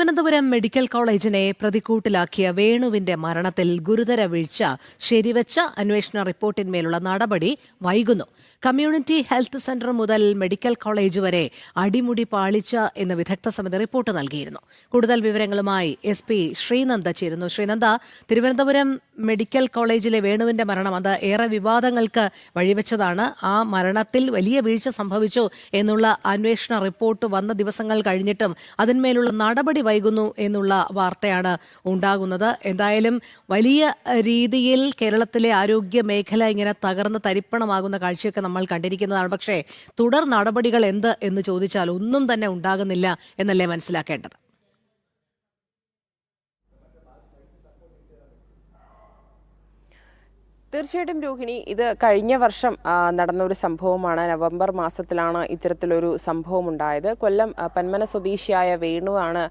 Thiruvananthapuram medical കോളേജിനെ പ്രതിക്കൂട്ടിലാക്കിയ വേണുവിന്റെ മരണത്തിൽ ഗുരുതര വീഴ്ച ശരിവച്ച അന്വേഷണ റിപ്പോർട്ടിന്മേലുള്ള നടപടി വൈകുന്നു. കമ്മ്യൂണിറ്റി ഹെൽത്ത് സെന്റർ മുതൽ മെഡിക്കൽ കോളേജ് വരെ അടിമുടി പാളിച്ച എന്ന് വിദഗ്ധ സമിതി റിപ്പോർട്ട് നൽകിയിരുന്നു. കൂടുതൽ വിവരങ്ങളുമായി SP ശ്രീനന്ദ ചേരുന്നു. ശ്രീനന്ദ, തിരുവനന്തപുരം മെഡിക്കൽ കോളേജിലെ വേണുവിന്റെ മരണം അത് ഏറെ വിവാദങ്ങൾക്ക് വഴിവെച്ചതാണ്. ആ മരണത്തിൽ വലിയ വീഴ്ച സംഭവിച്ചു എന്നുള്ള അന്വേഷണ റിപ്പോർട്ട് വന്ന ദിവസങ്ങൾ കഴിഞ്ഞിട്ടും അതിന്മേലുള്ള നടപടി വൈകുന്നു എന്നുള്ള വാർത്തയാണ് ഉണ്ടാകുന്നത്. എന്തായാലും വലിയ രീതിയിൽ കേരളത്തിലെ ആരോഗ്യ മേഖല ഇങ്ങനെ തകർന്ന് തരിപ്പണമാകുന്ന കാഴ്ചയൊക്കെ നമ്മൾ കണ്ടിരിക്കുന്നതാണ്. പക്ഷേ തുടർ നടപടികൾ എന്ത് എന്ന് ചോദിച്ചാൽ ഒന്നും തന്നെ ഉണ്ടാകുന്നില്ല എന്നല്ലേ മനസ്സിലാക്കേണ്ടത്? തീർച്ചയായിട്ടും രോഹിണി, ഇത് കഴിഞ്ഞ വർഷം നടന്ന ഒരു സംഭവമാണ്. നവംബർ മാസത്തിലാണ് ഇത്തരത്തിലൊരു സംഭവം ഉണ്ടായത്. കൊല്ലം പന്മന സ്വദേശിയായ വേണുവാണ്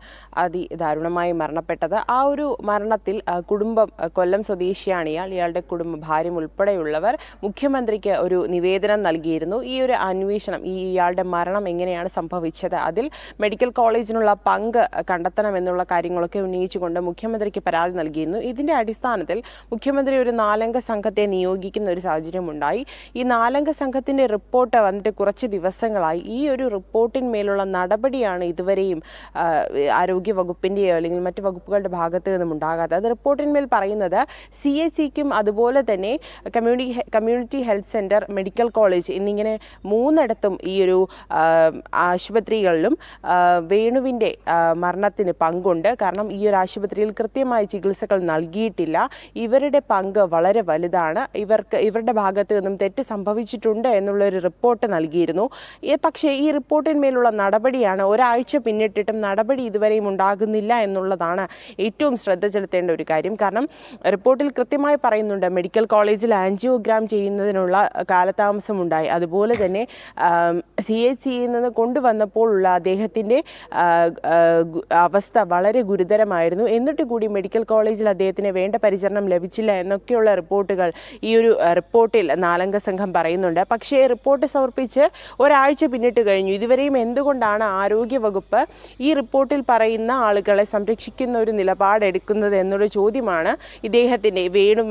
അതിദാരുണമായി മരണപ്പെട്ടത്. ആ ഒരു മരണത്തിൽ കുടുംബം, കൊല്ലം സ്വദേശിയാണ് ഇയാളുടെ കുടുംബം, ഭാര്യ ഉൾപ്പെടെയുള്ളവർ മുഖ്യമന്ത്രിക്ക് ഒരു നിവേദനം നൽകിയിരുന്നു. ഈ ഒരു അന്വേഷണം, ഇയാളുടെ മരണം എങ്ങനെയാണ് സംഭവിച്ചത്, അതിൽ മെഡിക്കൽ കോളേജിനുള്ള പങ്ക് കണ്ടെത്തണമെന്നുള്ള കാര്യങ്ങളൊക്കെ ഉന്നയിച്ചുകൊണ്ട് മുഖ്യമന്ത്രിക്ക് പരാതി നൽകിയിരുന്നു. ഇതിന്റെ അടിസ്ഥാനത്തിൽ മുഖ്യമന്ത്രി ഒരു 4 അംഗ സംഘത്തെ നിയോഗിക്കുന്ന ഒരു സാഹചര്യമുണ്ടായി. ഈ 4 അംഗ സംഘത്തിന്റെ റിപ്പോർട്ട് വന്നിട്ട് കുറച്ച് ദിവസങ്ങളായി. ഈ ഒരു റിപ്പോർട്ടിന്മേലുള്ള നടപടിയാണ് ഇതുവരെയും ആരോഗ്യ വകുപ്പിന്റെയോ അല്ലെങ്കിൽ മറ്റു വകുപ്പുകളുടെ ഭാഗത്ത് നിന്നും ഉണ്ടാകാതെ. അത് റിപ്പോർട്ടിന്മേൽ പറയുന്നത് CHCക്കും അതുപോലെ തന്നെ community health centre, medical college എന്നിങ്ങനെ 3 ഈ ഒരു ആശുപത്രികളിലും വേണുവിന്റെ മരണത്തിന് പങ്കുണ്ട്. കാരണം ഈ ഒരു ആശുപത്രിയിൽ കൃത്യമായ ചികിത്സകൾ നൽകിയിട്ടില്ല. ഇവരുടെ പങ്ക് വളരെ വലുതാണ്. ഇവരുടെ ഭാഗത്ത് നിന്നും തെറ്റ് സംഭവിച്ചിട്ടുണ്ട് എന്നുള്ളൊരു റിപ്പോർട്ട് നൽകിയിരുന്നു. പക്ഷേ ഈ റിപ്പോർട്ടിന്മേലുള്ള നടപടിയാണ് ഒരാഴ്ച പിന്നിട്ടിട്ടും നടപടി ഇതുവരെയും ഉണ്ടാകുന്നില്ല എന്നുള്ളതാണ് ഏറ്റവും ശ്രദ്ധ ചെലുത്തേണ്ട ഒരു കാര്യം. കാരണം റിപ്പോർട്ടിൽ കൃത്യമായി പറയുന്നുണ്ട് മെഡിക്കൽ കോളേജിൽ ആൻജിയോഗ്രാം ചെയ്യുന്നതിനുള്ള കാലതാമസമുണ്ടായി. അതുപോലെ തന്നെ CHCയിൽ നിന്ന് കൊണ്ടുവന്നപ്പോഴുള്ള അദ്ദേഹത്തിന്റെ അവസ്ഥ വളരെ ഗുരുതരമായിരുന്നു. എന്നിട്ട് കൂടി മെഡിക്കൽ കോളേജിൽ അദ്ദേഹത്തിന് വേണ്ട പരിചരണം ലഭിച്ചില്ല എന്നൊക്കെയുള്ള റിപ്പോർട്ടുകൾ ഈ ഒരു റിപ്പോർട്ടിൽ 4 അംഗ സംഘം പറയുന്നുണ്ട്. പക്ഷേ റിപ്പോർട്ട് സമർപ്പിച്ച് ഒരാഴ്ച പിന്നിട്ട് കഴിഞ്ഞു. ഇതുവരെയും എന്തുകൊണ്ടാണ് ആരോഗ്യവകുപ്പ് ഈ റിപ്പോർട്ടിൽ പറയുന്ന ആളുകളെ സംരക്ഷിക്കുന്ന ഒരു നിലപാടെടുക്കുന്നത് എന്നൊരു ചോദ്യമാണ്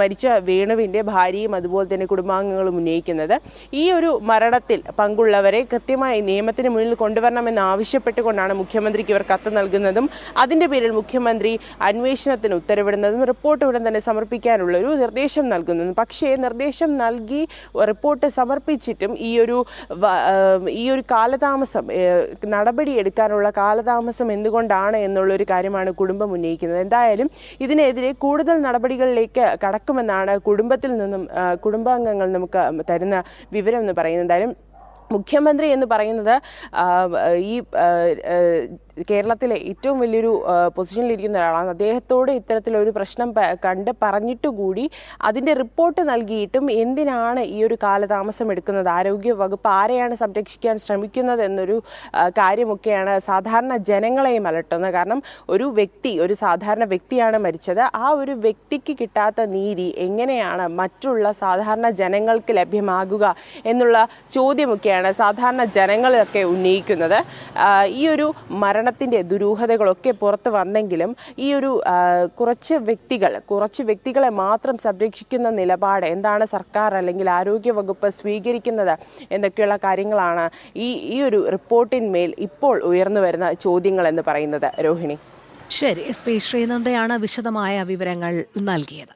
മരിച്ച വേണുവിന്റെ ഭാര്യയും അതുപോലെ തന്നെ കുടുംബാംഗങ്ങളും ഉന്നയിക്കുന്നത്. ഈ ഒരു മരണത്തിൽ പങ്കുള്ളവരെ കൃത്യമായി നിയമത്തിന് മുന്നിൽ കൊണ്ടുവരണമെന്ന് ആവശ്യപ്പെട്ടുകൊണ്ടാണ് മുഖ്യമന്ത്രിക്ക് ഇവർ കത്ത് നൽകുന്നതും അതിന്റെ പേരിൽ മുഖ്യമന്ത്രി അന്വേഷണത്തിന് ഉത്തരവിടുന്നതും റിപ്പോർട്ട് ഉടൻ തന്നെ സമർപ്പിക്കാനുള്ള ഒരു നിർദ്ദേശം നൽകുന്നതും. പക്ഷേ നിർദ്ദേശം നൽകി റിപ്പോർട്ട് സമർപ്പിച്ചിട്ടും ഈ ഒരു കാലതാമസം, നടപടിയെടുക്കാനുള്ള കാലതാമസം എന്തുകൊണ്ടാണ് എന്നുള്ളൊരു കാര്യമാണ് കുടുംബം ഉന്നയിക്കുന്നത്. എന്തായാലും ഇതിനെതിരെ കൂടുതൽ നടപടികളിലേക്ക് കടക്കുമെന്നാണ് കുടുംബത്തിൽ നിന്നും കുടുംബാംഗങ്ങൾ നമുക്ക് തരുന്ന വിവരം എന്ന് പറയുന്നത്. എന്തായാലും മുഖ്യമന്ത്രി എന്ന് പറയുന്നത് ഈ കേരളത്തിലെ ഏറ്റവും വലിയൊരു പൊസിഷനിലിരിക്കുന്ന ഒരാളാണ്. അദ്ദേഹത്തോട് ഇത്തരത്തിലൊരു പ്രശ്നം കണ്ട് പറഞ്ഞിട്ടുകൂടി അതിൻ്റെ റിപ്പോർട്ട് നൽകിയിട്ടും എന്തിനാണ് ഈ ഒരു കാലതാമസം എടുക്കുന്നത്, ആരോഗ്യ വകുപ്പ് ആരെയാണ് സംരക്ഷിക്കാൻ ശ്രമിക്കുന്നത് എന്നൊരു കാര്യമൊക്കെയാണ് സാധാരണ ജനങ്ങളെയും അലട്ടുന്നത്. കാരണം ഒരു സാധാരണ വ്യക്തിയാണ് മരിച്ചത്. ആ ഒരു വ്യക്തിക്ക് കിട്ടാത്ത നീതി എങ്ങനെയാണ് മറ്റുള്ള സാധാരണ ജനങ്ങൾക്ക് ലഭ്യമാകുക എന്നുള്ള ചോദ്യമൊക്കെയാണ് സാധാരണ ജനങ്ങളൊക്കെ ഉന്നയിക്കുന്നത്. ഈ ഒരു മരണത്തിന്റെ ദുരൂഹതകളൊക്കെ പുറത്തു വന്നെങ്കിലും ഈ ഒരു കുറച്ച് വ്യക്തികളെ മാത്രം സംരക്ഷിക്കുന്ന നിലപാട് എന്താണ് സർക്കാർ അല്ലെങ്കിൽ ആരോഗ്യ വകുപ്പ് സ്വീകരിക്കുന്നത് എന്നൊക്കെയുള്ള കാര്യങ്ങളാണ് ഈ ഒരു റിപ്പോർട്ടിന്മേൽ ഇപ്പോൾ ഉയർന്നു വരുന്ന ചോദ്യങ്ങൾ എന്ന് പറയുന്നത്. രോഹിണി, ശരി. SP ശ്രീനന്ദയാണ് വിശദമായ വിവരങ്ങൾ നൽകിയത്.